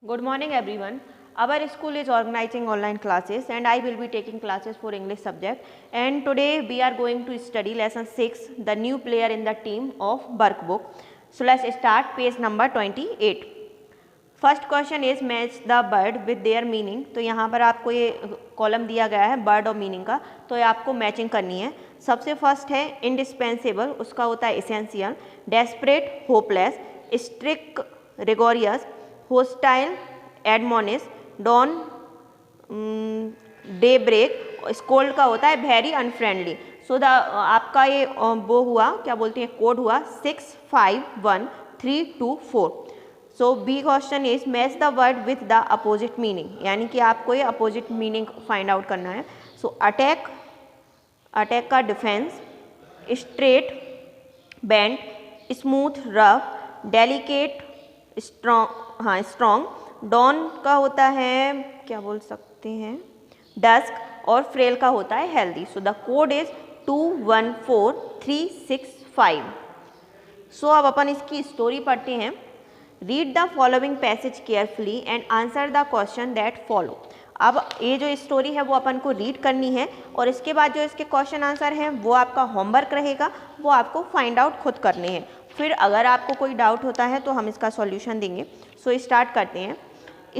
Good morning everyone. Our school is organizing online classes and I will be taking classes for English subject, and today we are going to study lesson 6, the new player in the team of workbook. So let's start page number 28. First question is match the bird with their meaning. तो यहाँ पर आपको ये column दिया गया है bird और meaning का, तो ये आपको मैचिंग करनी है। सबसे फर्स्ट है इंडिस्पेंसेबल, उसका होता है essential. Desperate hopeless, strict rigorous, hostile admonish, dawn daybreak, scold का होता है वेरी अनफ्रेंडली। सो द आपका ये वो हुआ, क्या बोलते हैं, कोड हुआ 6, 5, 1, 3, 2, 4। So B question is match the word with the opposite meaning, यानी कि आपको ये अपोजिट मीनिंग फाइंड आउट करना है। सो अटैक, अटैक का defence, straight bend, smooth rough, delicate strong, हाँ स्ट्रॉन्ग। डॉन का होता है, क्या बोल सकते हैं, डस्क, और फ्रेल का होता है healthy. So the code is 214365। सो अब अपन इसकी स्टोरी पढ़ते हैं। Read the following passage carefully and answer the question that follow. अब ये जो स्टोरी है वो अपन को रीड करनी है और इसके बाद जो इसके क्वेश्चन आंसर हैं वो आपका होमवर्क रहेगा, वो आपको फाइंड आउट खुद करने हैं। फिर अगर आपको कोई डाउट होता है तो हम इसका सॉल्यूशन देंगे। सो स्टार्ट करते हैं।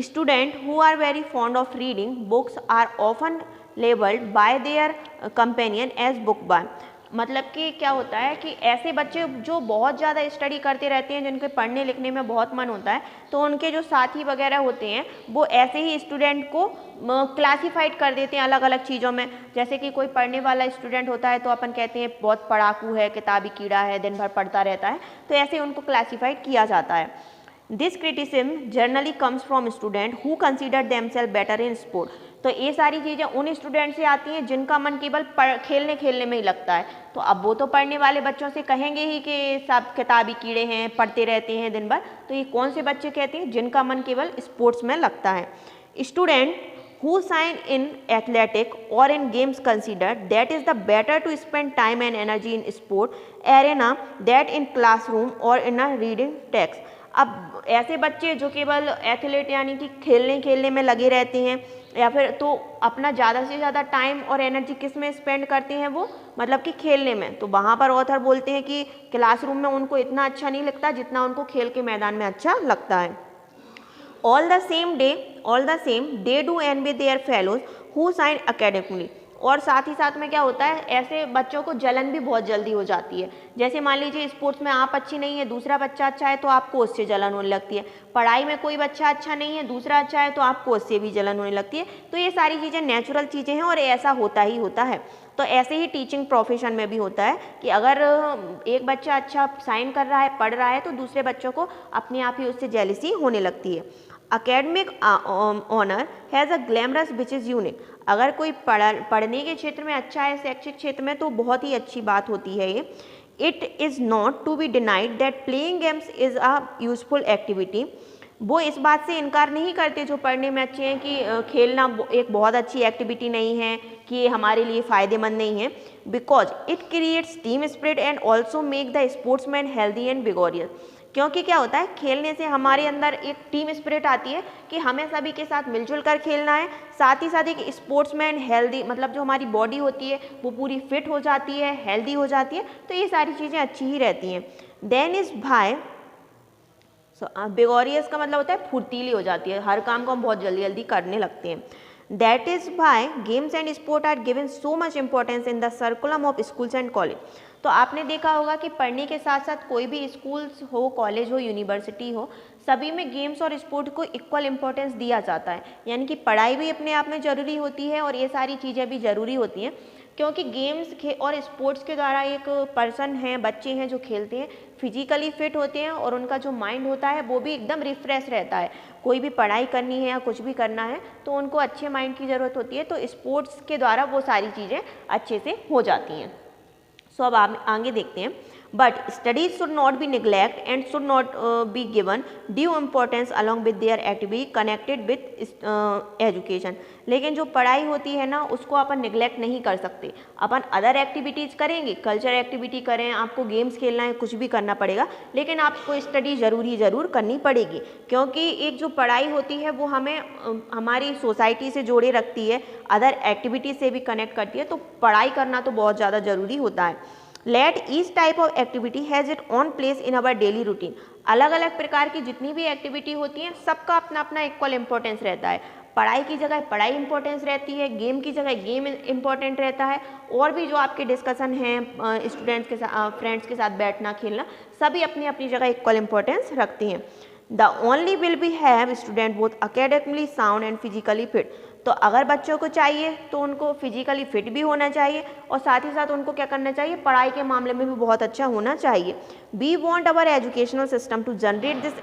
Student who are very fond of reading books are often labelled by their companion as book by. मतलब कि क्या होता है कि ऐसे बच्चे जो बहुत ज़्यादा स्टडी करते रहते हैं, जिनके पढ़ने लिखने में बहुत मन होता है, तो उनके जो साथी वगैरह होते हैं वो ऐसे ही स्टूडेंट को क्लासीफाइड कर देते हैं अलग अलग चीज़ों में। जैसे कि कोई पढ़ने वाला स्टूडेंट होता है तो अपन कहते हैं बहुत पढ़ाकू है, किताबी कीड़ा है, दिन भर पढ़ता रहता है, तो ऐसे उनको क्लासीफाइड किया जाता है। This criticism generally comes from student who consider themselves better in sport. तो ये सारी चीज़ें उन स्टूडेंट से आती हैं जिनका मन केवल खेलने खेलने में ही लगता है। तो अब वो तो पढ़ने वाले बच्चों से कहेंगे ही कि सब किताबी कीड़े हैं, पढ़ते रहते हैं दिन भर। तो ये कौन से बच्चे कहते हैं, जिनका मन केवल स्पोर्ट्स में लगता है। Student who shine in athletic or in games consider that is the better to spend time and energy in sport arena that in classroom or in a reading text। अब ऐसे बच्चे जो केवल एथलीट यानी कि खेलने खेलने में लगे रहते हैं, या फिर तो अपना ज़्यादा से ज़्यादा टाइम और एनर्जी किस में स्पेंड करते हैं, वो मतलब कि खेलने में। तो वहाँ पर ऑथर बोलते हैं कि क्लासरूम में उनको इतना अच्छा नहीं लगता जितना उनको खेल के मैदान में अच्छा लगता है। all the same they do envy their fellows who shine academically। और साथ ही साथ में क्या होता है, ऐसे बच्चों को जलन भी बहुत जल्दी हो जाती है। जैसे मान लीजिए स्पोर्ट्स में आप अच्छी नहीं है, दूसरा बच्चा अच्छा है, तो आपको उससे जलन होने लगती है। पढ़ाई में कोई बच्चा अच्छा नहीं है, दूसरा अच्छा है, तो आपको उससे भी जलन होने लगती है। तो ये सारी चीज़ें नेचुरल चीज़ें हैं और ऐसा होता ही होता है। तो ऐसे ही टीचिंग प्रोफेशन में भी होता है कि अगर एक बच्चा अच्छा साइन कर रहा है, पढ़ रहा है, तो दूसरे बच्चों को अपने आप ही उससे जेलसी होने लगती है। Academic honour has a glamorous which is unique. अगर कोई पढ़ने के क्षेत्र में अच्छा है, शैक्षिक क्षेत्र में, तो बहुत ही अच्छी बात होती है ये। It is not to be denied that playing games is a useful activity. वो इस बात से इनकार नहीं करते जो पढ़ने में अच्छे हैं कि खेलना एक बहुत अच्छी एक्टिविटी नहीं है, कि ये हमारे लिए फ़ायदेमंद नहीं है। Because it creates team spirit and also make the sportsman healthy and vigorous. क्योंकि क्या होता है, खेलने से हमारे अंदर एक टीम स्पिरिट आती है कि हमें सभी के साथ मिलजुल कर खेलना है। साथ ही साथ एक स्पोर्ट्समैन हेल्दी, मतलब जो हमारी बॉडी होती है वो पूरी फिट हो जाती है, हेल्दी हो जाती है। तो ये सारी चीज़ें अच्छी ही रहती हैं। देन इज भाई विगोरियस का मतलब होता है फुर्तीली हो जाती है, हर काम को हम बहुत जल्दी जल्दी करने लगते हैं। That is why games and sport are given so much importance in the curriculum of schools and college. तो आपने देखा होगा कि पढ़ने के साथ साथ कोई भी स्कूल्स हो, कॉलेज हो, यूनिवर्सिटी हो, सभी में गेम्स और स्पोर्ट को इक्वल इम्पोर्टेंस दिया जाता है। यानी कि पढ़ाई भी अपने आप में ज़रूरी होती है और ये सारी चीज़ें भी ज़रूरी होती हैं, क्योंकि गेम्स और स्पोर्ट्स के द्वारा एक पर्सन है, बच्चे हैं जो खेलते हैं, फिजिकली फिट होते हैं और उनका जो माइंड होता है वो भी एकदम रिफ्रेश रहता है। कोई भी पढ़ाई करनी है या कुछ भी करना है तो उनको अच्छे माइंड की ज़रूरत होती है, तो स्पोर्ट्स के द्वारा वो सारी चीज़ें अच्छे से हो जाती हैं। सो अब आप आगे देखते हैं। But studies should not be neglected and should not be given due importance along with their activity connected with education. लेकिन जो पढ़ाई होती है ना उसको अपन निगलेक्ट नहीं कर सकते, अपन अदर एक्टिविटीज़ करेंगे, कल्चर एक्टिविटी करें, आपको गेम्स खेलना है, कुछ भी करना पड़ेगा, लेकिन आपको स्टडी ज़रूर करनी पड़ेगी, क्योंकि एक जो पढ़ाई होती है वो हमें हमारी सोसाइटी से जोड़े रखती है, अदर एक्टिविटी से भी कनेक्ट करती है, तो पढ़ाई करना तो बहुत ज़्यादा ज़रूरी होता है। Let each type of activity has it own place in our daily routine. अलग अलग प्रकार की जितनी भी एक्टिविटी होती हैं सबका अपना अपना इक्वल इंपॉर्टेंस रहता है। पढ़ाई की जगह पढ़ाई इंपॉर्टेंस रहती है, गेम की जगह गेम इंपॉर्टेंट रहता है, और भी जो आपके डिस्कशन हैं स्टूडेंट्स के साथ, फ्रेंड्स के साथ बैठना खेलना, सभी अपनी अपनी जगह इक्वल इंपॉर्टेंस रखती हैं। The only will be have student both academically sound and physically fit. तो अगर बच्चों को चाहिए तो उनको फिजिकली फिट भी होना चाहिए और साथ ही साथ उनको क्या करना चाहिए, पढ़ाई के मामले में भी बहुत अच्छा होना चाहिए। We want our educational system to generate this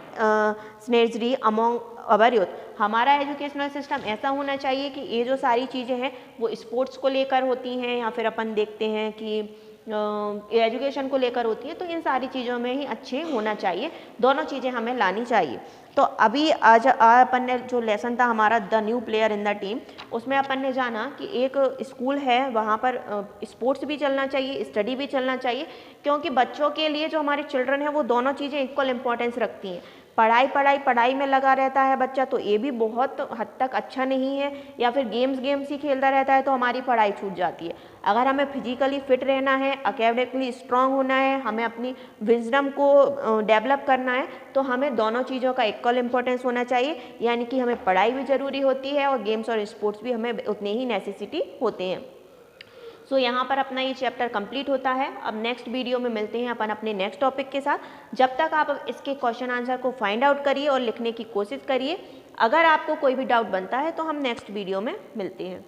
synergy among our youth. हमारा एजुकेशनल सिस्टम ऐसा होना चाहिए कि ये जो सारी चीज़ें हैं वो स्पोर्ट्स को लेकर होती हैं या फिर अपन देखते हैं कि एजुकेशन को लेकर होती है, तो इन सारी चीज़ों में ही अच्छे होना चाहिए, दोनों चीज़ें हमें लानी चाहिए। तो अभी आज अपन ने जो लेसन था हमारा the new player in the team, उसमें अपन ने जाना कि एक स्कूल है वहाँ पर स्पोर्ट्स भी चलना चाहिए, स्टडी भी चलना चाहिए, क्योंकि बच्चों के लिए जो हमारे चिल्ड्रन हैं वो दोनों चीज़ें इक्वल इंपॉर्टेंस रखती हैं। पढ़ाई में लगा रहता है बच्चा तो ये भी बहुत हद तक अच्छा नहीं है, या फिर गेम्स ही खेलता रहता है तो हमारी पढ़ाई छूट जाती है। अगर हमें फिजिकली फिट रहना है, एकेडमिकली स्ट्रांग होना है, हमें अपनी विजडम को डेवलप करना है, तो हमें दोनों चीज़ों का इक्वल इंपॉर्टेंस होना चाहिए, यानी कि हमें पढ़ाई भी ज़रूरी होती है और गेम्स और स्पोर्ट्स भी हमें उतने ही नेसेसिटी होते हैं। सो यहाँ पर अपना ये चैप्टर कंप्लीट होता है। अब नेक्स्ट वीडियो में मिलते हैं अपन अपने नेक्स्ट टॉपिक के साथ। जब तक आप इसके क्वेश्चन आंसर को फाइंड आउट करिए और लिखने की कोशिश करिए। अगर आपको कोई भी डाउट बनता है तो हम नेक्स्ट वीडियो में मिलते हैं।